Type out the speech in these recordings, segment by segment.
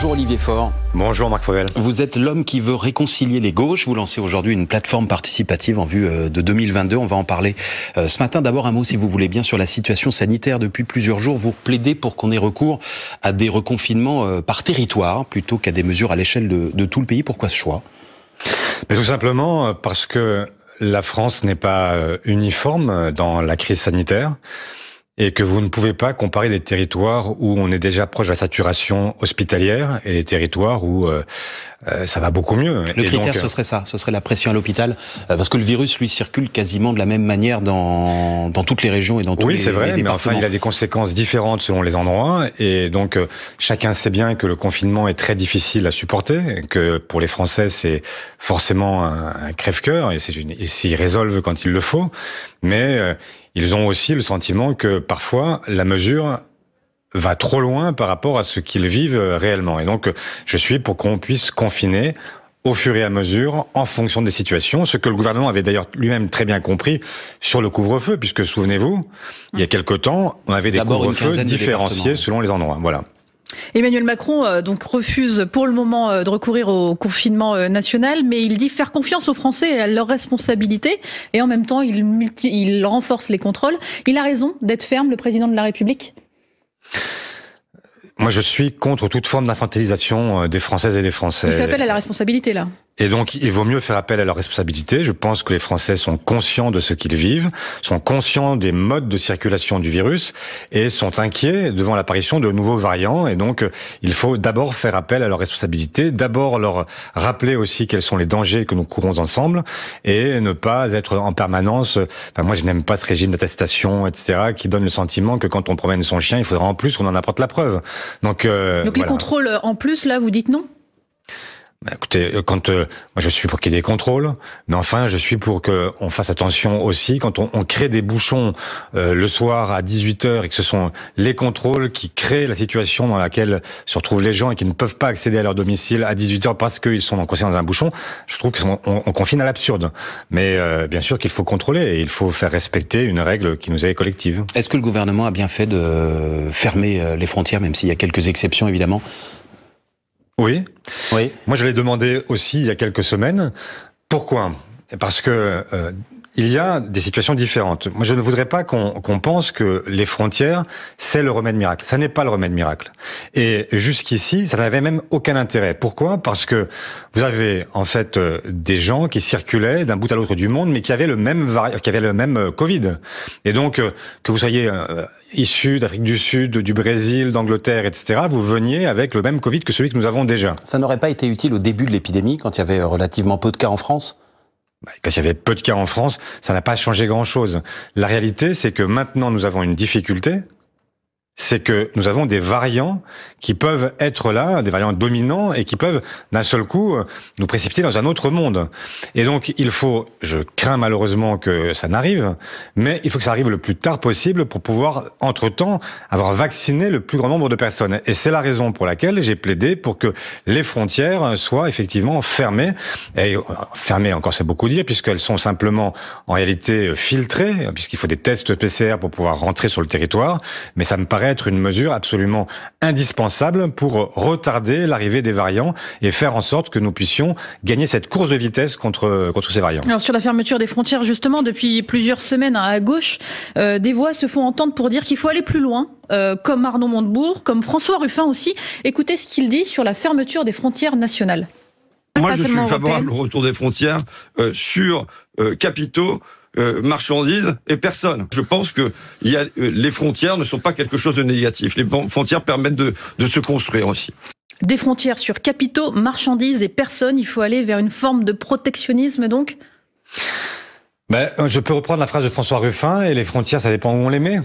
Bonjour Olivier Faure. Bonjour Marc Fauvel. Vous êtes l'homme qui veut réconcilier les gauches. Vous lancez aujourd'hui une plateforme participative en vue de 2022. On va en parler ce matin. D'abord un mot, si vous voulez bien, sur la situation sanitaire. Depuis plusieurs jours, vous plaidez pour qu'on ait recours à des reconfinements par territoire plutôt qu'à des mesures à l'échelle de tout le pays. Pourquoi ce choix ? Mais tout simplement parce que la France n'est pas uniforme dans la crise sanitaire. Et que vous ne pouvez pas comparer des territoires où on est déjà proche de la saturation hospitalière et les territoires où ça va beaucoup mieux. Le critère, ce serait ça, ce serait la pression à l'hôpital, parce que le virus, lui, circule quasiment de la même manière dans toutes les régions et dans tous les départements. Oui, c'est vrai, mais enfin, il a des conséquences différentes selon les endroits, et donc chacun sait bien que le confinement est très difficile à supporter, que pour les Français, c'est forcément un crève-cœur, et s'ils résolvent quand il le faut, mais ils ont aussi le sentiment que parfois la mesure va trop loin par rapport à ce qu'ils vivent réellement. Et donc, je suis pour qu'on puisse confiner au fur et à mesure, en fonction des situations, ce que le gouvernement avait d'ailleurs lui-même très bien compris sur le couvre-feu, puisque souvenez-vous, il y a quelque temps, on avait des couvre-feux différenciés selon les endroits. Voilà. Emmanuel Macron donc refuse pour le moment de recourir au confinement national, mais il dit faire confiance aux Français et à leurs responsabilités, et en même temps il renforce les contrôles. Il a raison d'être ferme, le président de la République ? Moi, je suis contre toute forme d'infantilisation des Françaises et des Français. Il fait appel à la responsabilité, là. Et donc, il vaut mieux faire appel à leur responsabilité. Je pense que les Français sont conscients de ce qu'ils vivent, sont conscients des modes de circulation du virus et sont inquiets devant l'apparition de nouveaux variants. Et donc, il faut d'abord faire appel à leur responsabilité, d'abord leur rappeler aussi quels sont les dangers que nous courons ensemble et ne pas être en permanence... Enfin, moi, je n'aime pas ce régime d'attestation, etc., qui donne le sentiment que quand on promène son chien, il faudra en plus qu'on en apporte la preuve. Donc voilà. Les contrôles en plus, là, vous dites non ? Écoutez, moi je suis pour qu'il y ait des contrôles, mais enfin je suis pour qu'on fasse attention aussi quand on crée des bouchons le soir à 18h et que ce sont les contrôles qui créent la situation dans laquelle se retrouvent les gens et qui ne peuvent pas accéder à leur domicile à 18h parce qu'ils sont coincés dans un bouchon. Je trouve qu'on confine à l'absurde. Mais bien sûr qu'il faut contrôler et il faut faire respecter une règle qui nous est collective. Est-ce que le gouvernement a bien fait de fermer les frontières, même s'il y a quelques exceptions évidemment ? Oui. Moi, je l'ai demandé aussi il y a quelques semaines. Pourquoi ? Parce que il y a des situations différentes. Moi, je ne voudrais pas qu'on pense que les frontières, c'est le remède miracle. Ça n'est pas le remède miracle. Et jusqu'ici, ça n'avait même aucun intérêt. Pourquoi ? Parce que vous avez en fait des gens qui circulaient d'un bout à l'autre du monde, mais qui avaient le même Covid. Et donc, que vous soyez issus d'Afrique du Sud, du Brésil, d'Angleterre, etc., vous veniez avec le même Covid que celui que nous avons déjà. Ça n'aurait pas été utile au début de l'épidémie, quand il y avait relativement peu de cas en France ? Quand il y avait peu de cas en France, ça n'a pas changé grand-chose. La réalité, c'est que maintenant, nous avons une difficulté, c'est que nous avons des variants qui peuvent être là, des variants dominants, et qui peuvent, d'un seul coup, nous précipiter dans un autre monde. Et donc, je crains malheureusement que ça n'arrive, mais il faut que ça arrive le plus tard possible pour pouvoir, entre-temps, avoir vacciné le plus grand nombre de personnes. Et c'est la raison pour laquelle j'ai plaidé pour que les frontières soient effectivement fermées. Et fermées, encore c'est beaucoup dire, puisqu'elles sont simplement, en réalité, filtrées, puisqu'il faut des tests PCR pour pouvoir rentrer sur le territoire, mais ça me paraît être une mesure absolument indispensable pour retarder l'arrivée des variants et faire en sorte que nous puissions gagner cette course de vitesse contre ces variants. Alors sur la fermeture des frontières, justement, depuis plusieurs semaines à gauche, des voix se font entendre pour dire qu'il faut aller plus loin, comme Arnaud Montebourg, comme François Ruffin aussi. Écoutez ce qu'il dit sur la fermeture des frontières nationales. Moi, je suis favorable au retour des frontières sur capitaux, marchandises et personnes. Je pense que les frontières ne sont pas quelque chose de négatif. Les frontières permettent de se construire aussi. Des frontières sur capitaux, marchandises et personnes. Il faut aller vers une forme de protectionnisme, donc ? Je peux reprendre la phrase de François Ruffin, et les frontières, ça dépend où on les met.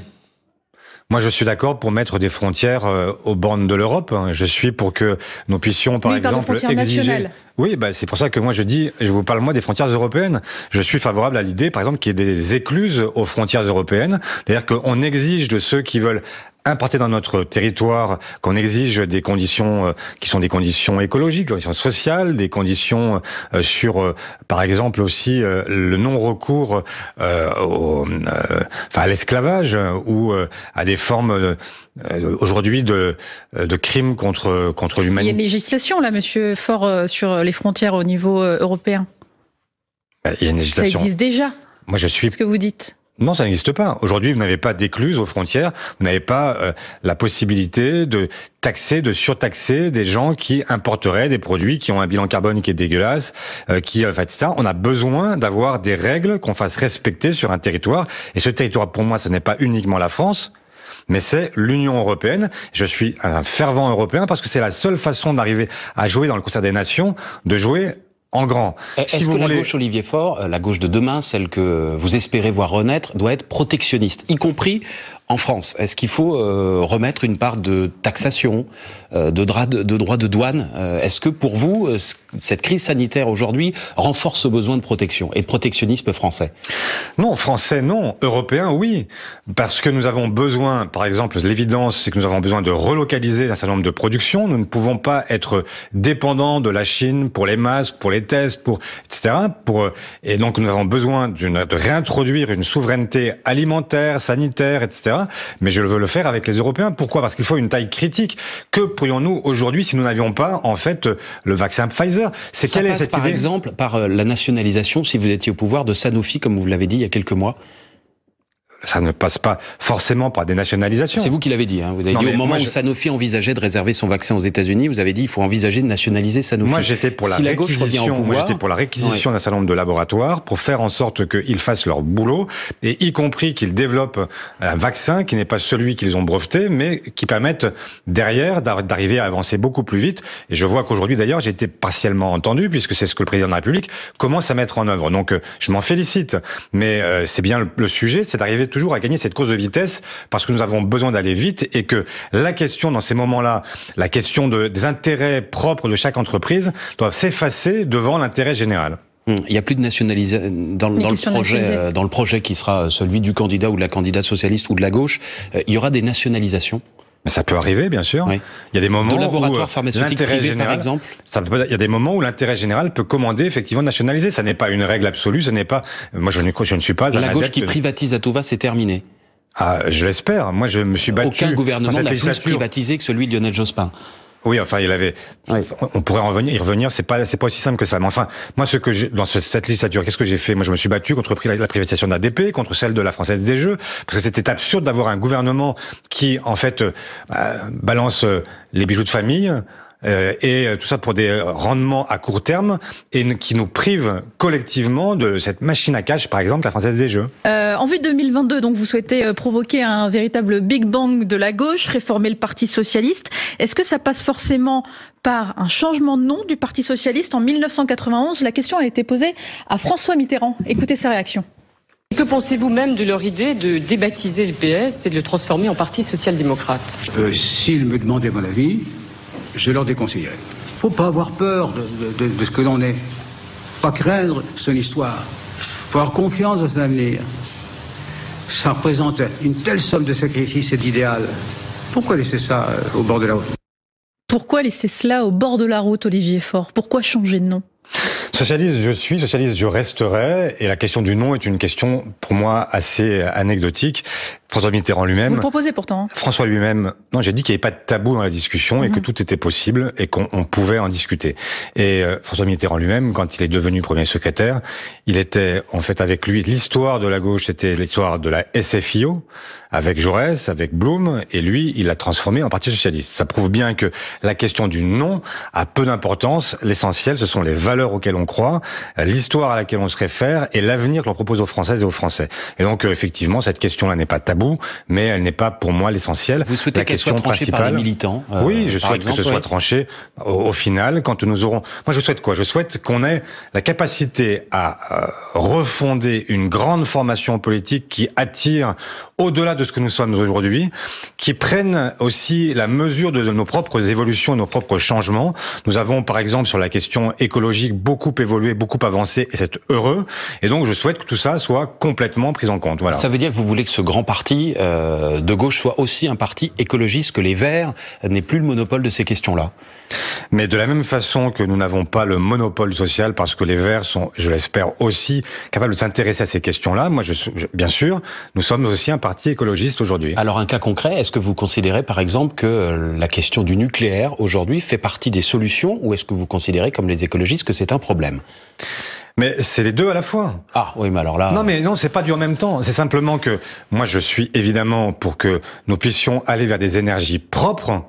Moi, je suis d'accord pour mettre des frontières aux bornes de l'Europe. Je suis pour que nous puissions, par exemple, exiger... Oui, c'est pour ça que moi je vous parle des frontières européennes. Je suis favorable à l'idée, par exemple, qu'il y ait des écluses aux frontières européennes. C'est-à-dire qu'on exige de ceux qui veulent importer dans notre territoire, qu'on exige des conditions qui sont des conditions écologiques, des conditions sociales, des conditions sur, par exemple aussi le non-recours à l'esclavage ou à des formes aujourd'hui de crimes contre l'humanité. Il y a une législation là, Monsieur Faure, sur les frontières au niveau européen. Il y a une législation. Ça existe déjà. Moi, je suis. Ce que vous dites. Non, ça n'existe pas. Aujourd'hui, vous n'avez pas d'écluses aux frontières. Vous n'avez pas la possibilité de taxer, de surtaxer des gens qui importeraient des produits qui ont un bilan carbone qui est dégueulasse, etc. On a besoin d'avoir des règles qu'on fasse respecter sur un territoire. Et ce territoire, pour moi, ce n'est pas uniquement la France, mais c'est l'Union européenne. Je suis un fervent européen parce que c'est la seule façon d'arriver à jouer dans le concert des nations, de jouer en grand. Est-ce que la gauche, Olivier Faure, la gauche de demain, celle que vous espérez voir renaître, doit être protectionniste, y compris en France? Est-ce qu'il faut remettre une part de taxation, de droits de douane? Est-ce que pour vous, cette crise sanitaire aujourd'hui renforce ce besoin de protection et de protectionnisme français? Non, français non, européen oui. Parce que nous avons besoin, par exemple, l'évidence, c'est que nous avons besoin de relocaliser un certain nombre de productions. Nous ne pouvons pas être dépendants de la Chine pour les masques, pour les tests, etc. Et donc nous avons besoin de réintroduire une souveraineté alimentaire, sanitaire, etc. Mais je veux le faire avec les Européens. Pourquoi? Parce qu'il faut une taille critique. Que pourrions-nous aujourd'hui si nous n'avions pas, en fait, le vaccin Pfizer? Ça passe par exemple par la nationalisation, si vous étiez au pouvoir, de Sanofi, comme vous l'avez dit il y a quelques mois. Ça ne passe pas forcément par des nationalisations. C'est vous qui l'avez dit. Hein. Vous avez dit au moment où Sanofi envisageait de réserver son vaccin aux États-Unis, vous avez dit il faut envisager de nationaliser Sanofi. Moi, j'étais pour la réquisition d'un certain nombre de laboratoires pour faire en sorte qu'ils fassent leur boulot et y compris qu'ils développent un vaccin qui n'est pas celui qu'ils ont breveté, mais qui permette derrière d'arriver à avancer beaucoup plus vite. Et je vois qu'aujourd'hui, d'ailleurs, j'ai été partiellement entendu puisque c'est ce que le président de la République commence à mettre en œuvre. Donc, je m'en félicite. Mais c'est bien le sujet, c'est d'arriver toujours à gagner cette course de vitesse parce que nous avons besoin d'aller vite et que la question dans ces moments-là, la question des intérêts propres de chaque entreprise doit s'effacer devant l'intérêt général. Il n'y a plus de nationalisation dans le projet qui sera celui du candidat ou de la candidate socialiste ou de la gauche. Il y aura des nationalisations. Mais ça peut arriver, bien sûr. Oui. Il y a des moments de laboratoires pharmaceutiques privés, par exemple. Il y a des moments où l'intérêt général peut commander effectivement de nationaliser. Ça n'est pas une règle absolue. Ce n'est pas. Moi, je ne suis pas. La gauche qui privatise à tout va, c'est terminé. Ah, je l'espère. Moi, je me suis battu. Aucun gouvernement n'a plus privatisé que celui de Lionel Jospin. Oui, enfin, il avait. Oui. On pourrait y revenir. C'est pas aussi simple que ça. Mais enfin, moi, dans cette législature, qu'est-ce que j'ai fait? Moi, je me suis battu contre la privatisation d'ADP, contre celle de la Française des Jeux, parce que c'était absurde d'avoir un gouvernement qui, en fait, balance les bijoux de famille. Et tout ça pour des rendements à court terme et qui nous prive collectivement de cette machine à cash, par exemple, la Française des Jeux. En vue de 2022, donc vous souhaitez provoquer un véritable Big Bang de la gauche, réformer le Parti socialiste. Est-ce que ça passe forcément par un changement de nom du Parti socialiste? En 1991, la question a été posée à François Mitterrand. Écoutez sa réaction. Que pensez-vous même de leur idée de débaptiser le PS et de le transformer en Parti social-démocrate? S'ils me demandaient mon avis, je leur déconseillerais. Faut pas avoir peur de ce que l'on est. Pas craindre son histoire. Faut avoir confiance dans son avenir. Ça représente une telle somme de sacrifices et d'idéal. Pourquoi laisser ça au bord de la route? Pourquoi laisser cela au bord de la route, Olivier Faure? Pourquoi changer de nom? Socialiste, je suis, socialiste, je resterai. Et la question du nom est une question, pour moi, assez anecdotique. François Mitterrand lui-même... Vous le proposez pourtant. François lui-même... Non, j'ai dit qu'il n'y avait pas de tabou dans la discussion et que tout était possible et qu'on pouvait en discuter. Et François Mitterrand lui-même, quand il est devenu premier secrétaire, il était, en fait, avec lui, l'histoire de la gauche, c'était l'histoire de la SFIO, avec Jaurès, avec Blum, et lui, il l'a transformé en Parti socialiste. Ça prouve bien que la question du nom a peu d'importance. L'essentiel, ce sont les valeurs auxquelles on croit, l'histoire à laquelle on se réfère et l'avenir que l'on propose aux Françaises et aux Français. Et donc, effectivement, cette question-là n'est pas taboue, mais elle n'est pas pour moi l'essentiel. Vous souhaitez qu'elle soit tranchée par les militants? Oui, je souhaite que ce soit tranché au final, quand nous aurons... Moi, je souhaite quoi? Je souhaite qu'on ait la capacité à refonder une grande formation politique qui attire au-delà de ce que nous sommes aujourd'hui, qui prenne aussi la mesure de nos propres évolutions, nos propres changements. Nous avons, par exemple, sur la question écologique, beaucoup évolué, beaucoup avancé, et c'est heureux. Et donc, je souhaite que tout ça soit complètement pris en compte. Voilà. Ça veut dire que vous voulez que ce grand parti parti de gauche soit aussi un parti écologiste, que les Verts n'aient plus le monopole de ces questions-là. Mais de la même façon que nous n'avons pas le monopole social, parce que les Verts sont, je l'espère, aussi capables de s'intéresser à ces questions-là, bien sûr, nous sommes aussi un parti écologiste aujourd'hui. Alors un cas concret, est-ce que vous considérez par exemple que la question du nucléaire aujourd'hui fait partie des solutions, ou est-ce que vous considérez comme les écologistes que c'est un problème ? Mais c'est les deux à la fois. Ah oui, mais alors là... Non, c'est pas du en même temps. C'est simplement que moi, je suis évidemment pour que nous puissions aller vers des énergies propres,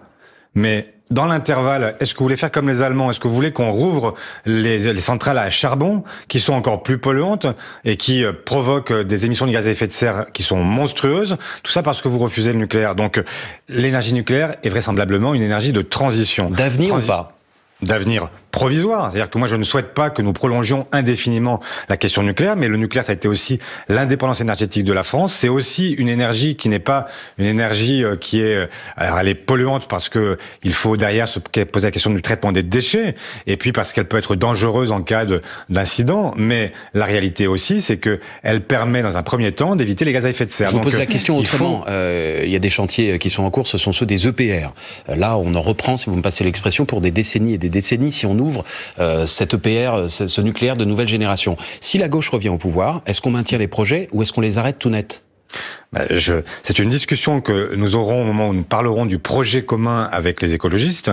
mais dans l'intervalle, est-ce que vous voulez faire comme les Allemands ? Est-ce que vous voulez qu'on rouvre les centrales à charbon, qui sont encore plus polluantes et qui provoquent des émissions de gaz à effet de serre qui sont monstrueuses ? Tout ça parce que vous refusez le nucléaire. Donc, l'énergie nucléaire est vraisemblablement une énergie de transition. D'avenir ou pas ? D'avenir provisoire. C'est-à-dire que moi, je ne souhaite pas que nous prolongions indéfiniment la question nucléaire, mais le nucléaire, ça a été aussi l'indépendance énergétique de la France. C'est aussi une énergie qui n'est pas une énergie qui est... Alors, elle est polluante parce que il faut derrière se poser la question du traitement des déchets, et puis parce qu'elle peut être dangereuse en cas d'incident. Mais la réalité aussi, c'est que elle permet, dans un premier temps, d'éviter les gaz à effet de serre. Je vous pose la question autrement. Il y a des chantiers qui sont en cours, ce sont ceux des EPR. Là, on en reprend, si vous me passez l'expression, pour des décennies et des décennies, si on ouvre cet EPR, ce nucléaire de nouvelle génération. Si la gauche revient au pouvoir, est-ce qu'on maintient les projets ou est-ce qu'on les arrête tout net ? C'est une discussion que nous aurons au moment où nous parlerons du projet commun avec les écologistes.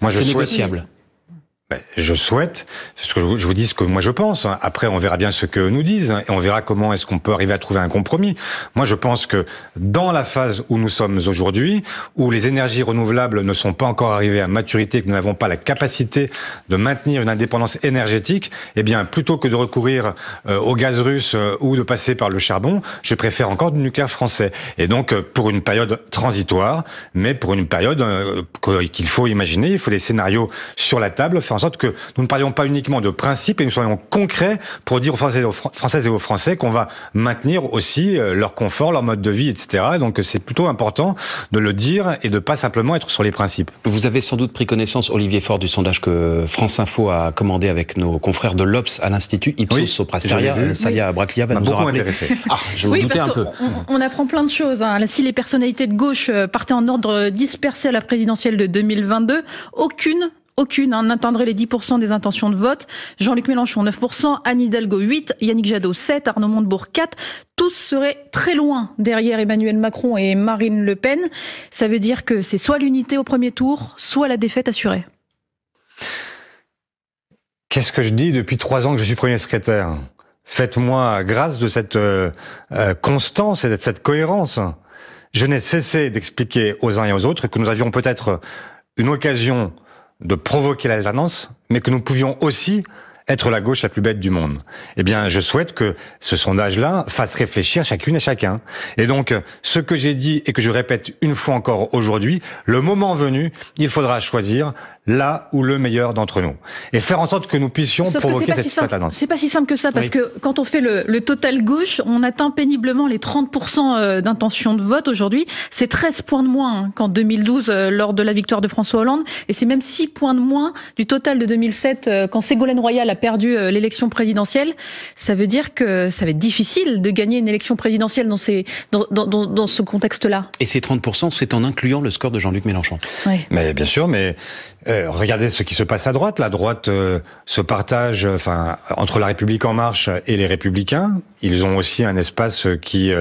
C'est négociable. Je souhaite, ce que je vous dis ce que moi je pense. Après, on verra bien ce que nous disent et on verra comment est-ce qu'on peut arriver à trouver un compromis. Moi, je pense que dans la phase où nous sommes aujourd'hui, où les énergies renouvelables ne sont pas encore arrivées à maturité, que nous n'avons pas la capacité de maintenir une indépendance énergétique, eh bien, plutôt que de recourir au gaz russe ou de passer par le charbon, je préfère encore du nucléaire français. Et donc, pour une période transitoire, mais pour une période qu'il faut imaginer, il faut des scénarios sur la table, faire en sorte que nous ne parlions pas uniquement de principes et nous soyons concrets pour dire aux Françaises et aux Français qu'on va maintenir aussi leur confort, leur mode de vie, etc. Donc c'est plutôt important de le dire et de pas simplement être sur les principes. Vous avez sans doute pris connaissance, Olivier Faure, du sondage que France Info a commandé avec nos confrères de l'Obs à l'Institut Ipsos Soprasteria. Salia Braclia va nous en rappeler. Je me doutais un peu. On apprend plein de choses. Si les personnalités de gauche partaient en ordre dispersé à la présidentielle de 2022, aucune n'atteindrait les 10% des intentions de vote. Jean-Luc Mélenchon 9%, Anne Hidalgo 8%, Yannick Jadot 7%, Arnaud Montebourg 4%. Tous seraient très loin derrière Emmanuel Macron et Marine Le Pen. Ça veut dire que c'est soit l'unité au premier tour, soit la défaite assurée. Qu'est-ce que je dis depuis 3 ans que je suis Premier secrétaire ? Faites-moi grâce de cette constance et de cette cohérence. Je n'ai cessé d'expliquer aux uns et aux autres que nous avions peut-être une occasion de provoquer l'alternance, mais que nous pouvions aussi être la gauche la plus bête du monde. Eh bien, je souhaite que ce sondage-là fasse réfléchir chacune et chacun. Et donc, ce que j'ai dit et que je répète une fois encore aujourd'hui, le moment venu, il faudra choisir là où le meilleur d'entre nous. Et faire en sorte que nous puissions provoquer cette tendance. C'est pas si simple que ça, parce que quand on fait le total gauche, on atteint péniblement les 30% d'intention de vote aujourd'hui. C'est 13 points de moins qu'en 2012 lors de la victoire de François Hollande. Et c'est même 6 points de moins du total de 2007 quand Ségolène Royal a perdu l'élection présidentielle. Ça veut dire que ça va être difficile de gagner une élection présidentielle dans ce contexte-là. Et ces 30%, c'est en incluant le score de Jean-Luc Mélenchon. Oui. Mais bien sûr, mais regardez ce qui se passe à droite. La droite se partage, entre la République en marche et les Républicains. Ils ont aussi un espace qui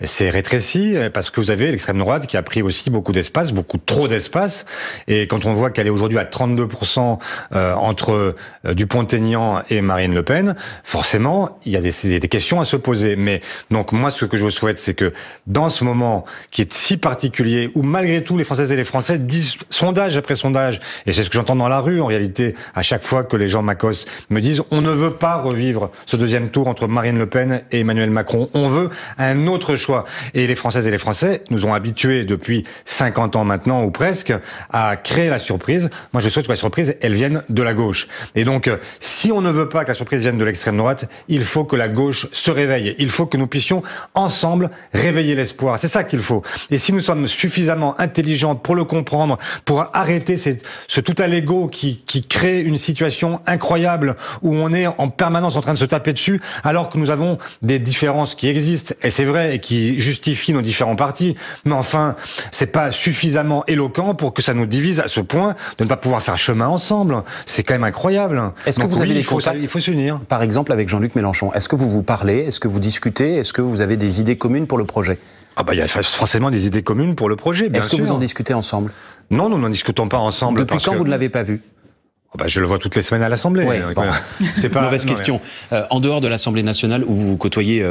s'est rétréci parce que vous avez l'extrême droite qui a pris aussi beaucoup d'espace, beaucoup trop d'espace. Et quand on voit qu'elle est aujourd'hui à 32% entre Dupont-Aignan et Marine Le Pen, forcément, il y a des questions à se poser. Mais donc moi, ce que je souhaite, c'est que dans ce moment qui est si particulier, où malgré tout les Françaises et les Français disent sondage après sondage, et c'est ce que j'entends dans la rue en réalité, à chaque fois que les gens m'accostent, me disent on ne veut pas revivre ce deuxième tour entre Marine Le Pen et Emmanuel Macron, on veut un autre choix. Et les Françaises et les Français nous ont habitués depuis 50 ans maintenant ou presque à créer la surprise. Moi je souhaite que la surprise elle vienne de la gauche. Et donc si on ne veut pas que la surprise vienne de l'extrême droite, il faut que la gauche se réveille. Il faut que nous puissions ensemble réveiller l'espoir. C'est ça qu'il faut. Et si nous sommes suffisamment intelligents pour le comprendre, pour arrêter ce tout à l'ego qui crée une situation incroyable où on est en permanence en train de se taper dessus, alors que nous avons des différences qui existent, et c'est vrai, et qui justifient nos différents partis. Mais enfin, c'est pas suffisamment éloquent pour que ça nous divise à ce point de ne pas pouvoir faire chemin ensemble. C'est quand même incroyable. Est-ce que vous avez des contacts, il faut s'unir. Par exemple, avec Jean-Luc Mélenchon. Est-ce que vous vous parlez? Est-ce que vous discutez? Est-ce que vous avez des idées communes pour le projet? Ah bah, il y a forcément des idées communes pour le projet, bien sûr. Est-ce que vous en discutez ensemble? Non, nous n'en discutons pas ensemble. Depuis quand vous ne l'avez pas vu? Bah, je le vois toutes les semaines à l'Assemblée. Ouais, bon. C'est pas mauvaise question. En dehors de l'Assemblée nationale où vous vous côtoyez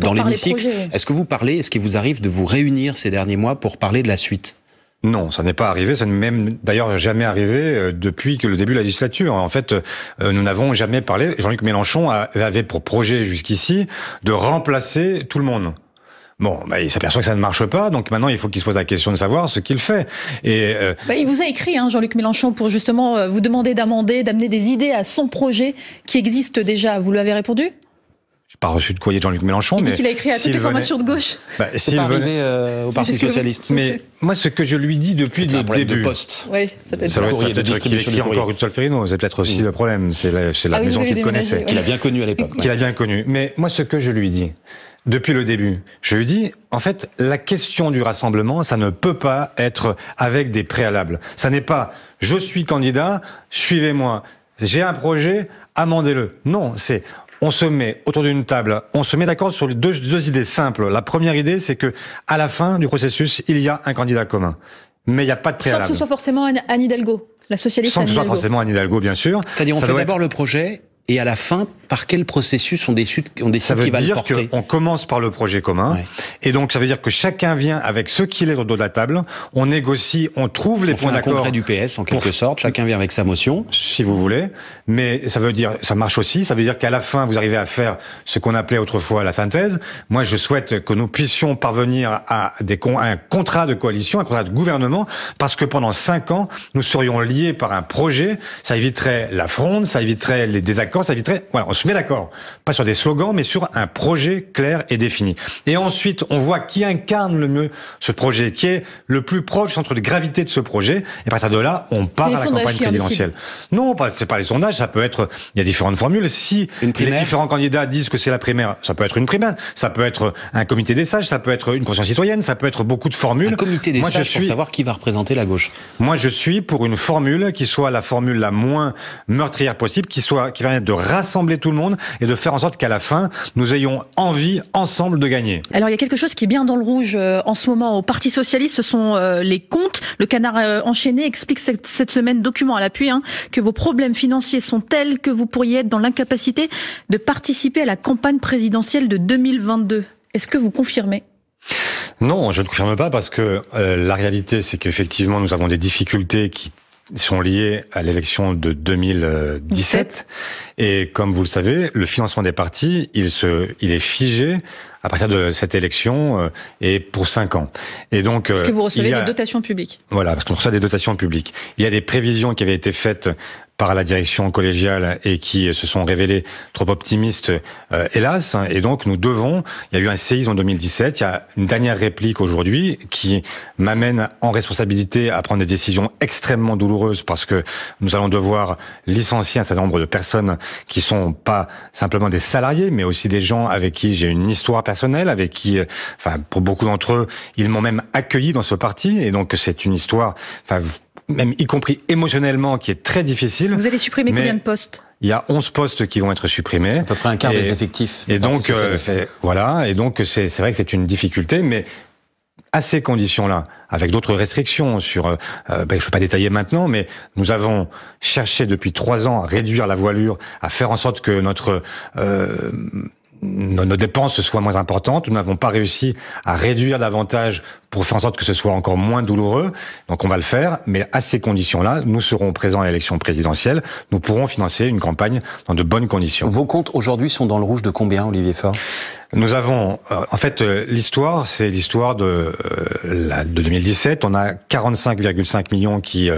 dans l'hémicycle, est-ce que vous parlez, est-ce qu'il vous arrive de vous réunir ces derniers mois pour parler de la suite? Non, ça n'est pas arrivé. Ça n'est même d'ailleurs jamais arrivé depuis que le début de la législature. En fait, nous n'avons jamais parlé. Jean-Luc Mélenchon avait pour projet jusqu'ici de remplacer tout le monde. Bon, bah, il s'aperçoit que ça ne marche pas, donc maintenant il faut qu'il se pose la question de savoir ce qu'il fait. Et il vous a écrit, Jean-Luc Mélenchon, pour justement vous demander d'amener des idées à son projet qui existe déjà. Vous lui avez répondu? J'ai pas reçu de courrier de Jean-Luc Mélenchon. Il dit qu'il a écrit à toutes les formations de gauche. C'est pas arrivé au Parti Socialiste. Mais moi, ce que je lui dis depuis le début... de poste. Oui, ça peut être ça. Qu'il écrit encore Ruud Solferino, c'est peut-être aussi le problème. C'est la maison qu'il connaissait. Qu'il a bien connu à l'époque. Qu'il a bien connu. Mais moi, ce que je lui dis... Depuis le début, je lui dis, en fait, la question du rassemblement, ça ne peut pas être avec des préalables. Ça n'est pas, je suis candidat, suivez-moi. J'ai un projet, amendez-le. Non, c'est, on se met autour d'une table, on se met d'accord sur deux idées simples. La première idée, c'est que, à la fin du processus, il y a un candidat commun. Mais il n'y a pas de préalable. Sans que ce soit forcément Anne Hidalgo, la socialiste Anne Hidalgo. Sans que ce soit forcément Anne Hidalgo, bien sûr. C'est-à-dire, on fait d'abord le projet, et à la fin, par quel processus on décide qui va le porter? Ça veut dire qu'on commence par le projet commun, et donc ça veut dire que chacun vient avec ce qu'il est au dos de la table, on négocie, on trouve les points d'accord. On fait un congrès du PS, en quelque sorte, chacun vient avec sa motion. Si vous voulez, mais ça veut dire, ça marche aussi, ça veut dire qu'à la fin, vous arrivez à faire ce qu'on appelait autrefois la synthèse. Moi, je souhaite que nous puissions parvenir à un contrat de coalition, un contrat de gouvernement, parce que pendant 5 ans, nous serions liés par un projet, ça éviterait la fronde, ça éviterait les désaccords, ça éviterait, voilà, on se met d'accord. Pas sur des slogans, mais sur un projet clair et défini. Et ensuite, on voit qui incarne le mieux ce projet, qui est le plus proche du centre de gravité de ce projet. Et à partir de là, on part à la campagne présidentielle. Non, c'est pas les sondages, ça peut être, il y a différentes formules. Si les différents candidats disent que c'est la primaire, ça peut être une primaire, ça peut être un comité des sages, ça peut être une conscience citoyenne, ça peut être beaucoup de formules. Un comité des sages pour savoir qui va représenter la gauche. Moi, je suis pour une formule qui soit la formule la moins meurtrière possible, qui permette de rassembler tout le monde et de faire en sorte qu'à la fin, nous ayons envie ensemble de gagner. Alors, il y a quelque chose qui est bien dans le rouge en ce moment au Parti Socialiste, ce sont les comptes. Le Canard enchaîné explique cette semaine, document à l'appui, que vos problèmes financiers sont tels que vous pourriez être dans l'incapacité de participer à la campagne présidentielle de 2022. Est-ce que vous confirmez ? Non, je ne confirme pas parce que la réalité, c'est qu'effectivement, nous avons des difficultés qui sont liées à l'élection de 2017. Et comme vous le savez, le financement des partis, il est figé à partir de cette élection et pour 5 ans. Et donc, parce que vous recevez des dotations publiques. Voilà, parce qu'on reçoit des dotations publiques. Il y a des prévisions qui avaient été faites par la direction collégiale et qui se sont révélées trop optimistes, hélas. Et donc, il y a eu un séisme en 2017, il y a une dernière réplique aujourd'hui qui m'amène en responsabilité à prendre des décisions extrêmement douloureuses parce que nous allons devoir licencier un certain nombre de personnes qui sont pas simplement des salariés, mais aussi des gens avec qui j'ai une histoire personnelle, avec qui, pour beaucoup d'entre eux, ils m'ont même accueilli dans ce parti. Et donc, c'est une histoire, même y compris émotionnellement, qui est très difficile. Vous allez supprimer combien de postes ? Il y a 11 postes qui vont être supprimés. À peu près un quart des effectifs. Et donc, voilà. Et donc, c'est vrai que c'est une difficulté, mais à ces conditions-là, avec d'autres restrictions sur, je ne vais pas détailler maintenant, mais nous avons cherché depuis 3 ans à réduire la voilure, à faire en sorte que nos dépenses soient moins importantes. Nous n'avons pas réussi à réduire davantage pour faire en sorte que ce soit encore moins douloureux. Donc on va le faire, mais à ces conditions-là, nous serons présents à l'élection présidentielle. Nous pourrons financer une campagne dans de bonnes conditions. Vos comptes aujourd'hui sont dans le rouge de combien, Olivier Faure ? Nous avons, en fait, l'histoire, c'est l'histoire de 2017. On a 45,5 millions qui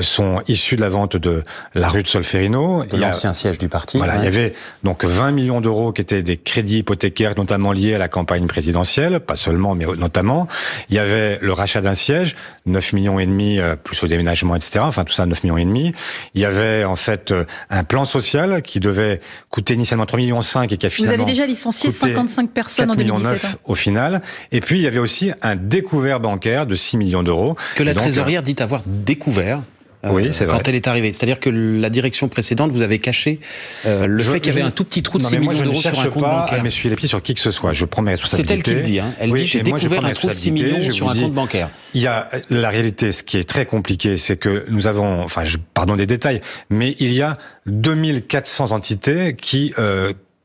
sont issus de la vente de la rue de Solferino. De l'ancien siège du parti. Voilà, il y avait donc 20 millions d'euros qui étaient des crédits hypothécaires, notamment liés à la campagne présidentielle, pas seulement, mais notamment. Il y avait le rachat d'un siège, 9,5 millions, plus au déménagement, etc. Enfin, tout ça, 9,5 millions. Il y avait, en fait, un plan social qui devait coûter initialement 3,5 millions et qui a finalement... Vous avez déjà licencié 55 personnes en 2017. Au final. Et puis, il y avait aussi un découvert bancaire de 6 millions d'euros. Que la trésorière dit avoir découvert. Oui, c'est vrai. Quand elle est arrivée. C'est-à-dire que la direction précédente vous avait caché le fait qu'il y avait un tout petit trou de 6 millions d'euros sur un compte bancaire. Je ne cherche pas à m'essuyer les pieds sur qui que ce soit. Je prends mes responsabilités. C'est elle qui le dit. Hein. Elle dit, j'ai découvert un trou de 6 millions sur un compte bancaire. Il y a la réalité, ce qui est très compliqué, c'est que nous avons, pardon des détails, mais il y a 2400 entités qui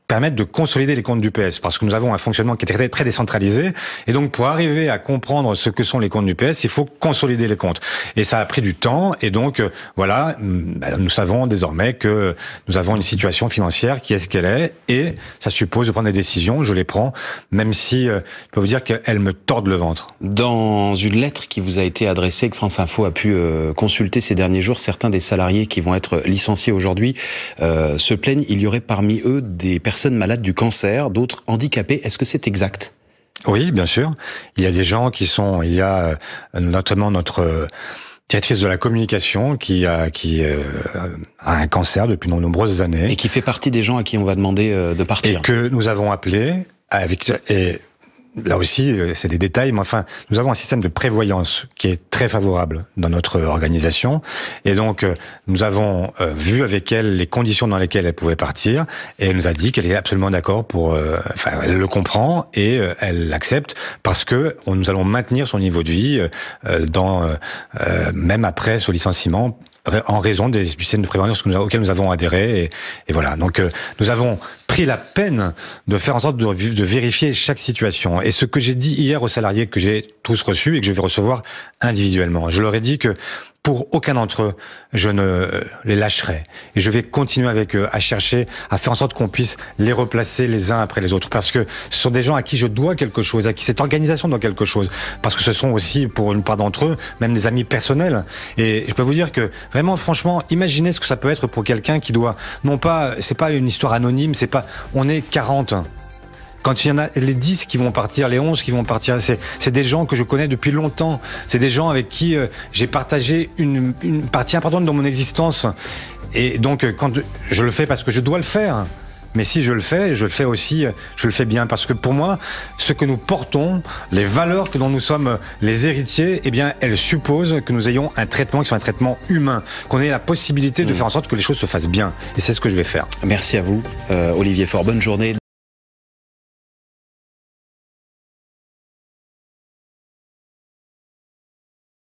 permettre de consolider les comptes du PS, parce que nous avons un fonctionnement qui est très, très décentralisé, et donc pour arriver à comprendre ce que sont les comptes du PS, il faut consolider les comptes. Et ça a pris du temps, et donc voilà, nous savons désormais que nous avons une situation financière qui est ce qu'elle est, et ça suppose de prendre des décisions, je les prends, même si je peux vous dire qu'elles me tordent le ventre. Dans une lettre qui vous a été adressée, que France Info a pu consulter ces derniers jours, certains des salariés qui vont être licenciés aujourd'hui se plaignent, il y aurait parmi eux des personnes malades du cancer, d'autres handicapés. Est-ce que c'est exact ? Oui, bien sûr. Il y a des gens qui sont... Il y a notamment notre directrice de la communication qui a un cancer depuis de nombreuses années. Et qui fait partie des gens à qui on va demander de partir. Et que nous avons appelé et là aussi, c'est des détails, mais enfin, nous avons un système de prévoyance qui est très favorable dans notre organisation. Et donc, nous avons vu avec elle les conditions dans lesquelles elle pouvait partir. Et elle nous a dit qu'elle est absolument d'accord elle le comprend et elle l'accepte parce que nous allons maintenir son niveau de vie même après ce licenciement, en raison du système de prévoyance auquel nous avons adhéré. Et voilà. Donc, nous avons pris la peine de faire en sorte de vérifier chaque situation. Et ce que j'ai dit hier aux salariés que j'ai tous reçus et que je vais recevoir individuellement, je leur ai dit que pour aucun d'entre eux, je ne les lâcherai. Et je vais continuer avec eux à chercher, à faire en sorte qu'on puisse les replacer les uns après les autres. Parce que ce sont des gens à qui je dois quelque chose, à qui cette organisation doit quelque chose. Parce que ce sont aussi, pour une part d'entre eux, même des amis personnels. Et je peux vous dire que, vraiment, franchement, imaginez ce que ça peut être pour quelqu'un qui doit, non pas, c'est pas une histoire anonyme, c'est pas, on est 40. Quand il y en a les 10 qui vont partir, les 11 qui vont partir, c'est des gens que je connais depuis longtemps. C'est des gens avec qui j'ai partagé une partie importante de mon existence. Et donc, quand je le fais parce que je dois le faire. Mais si je le fais aussi, je le fais bien. Parce que pour moi, ce que nous portons, les valeurs dont nous sommes les héritiers, eh bien, elles supposent que nous ayons un traitement qui soit un traitement humain. Qu'on ait la possibilité de faire en sorte que les choses se fassent bien. Et c'est ce que je vais faire. Merci à vous, Olivier Faure. Bonne journée.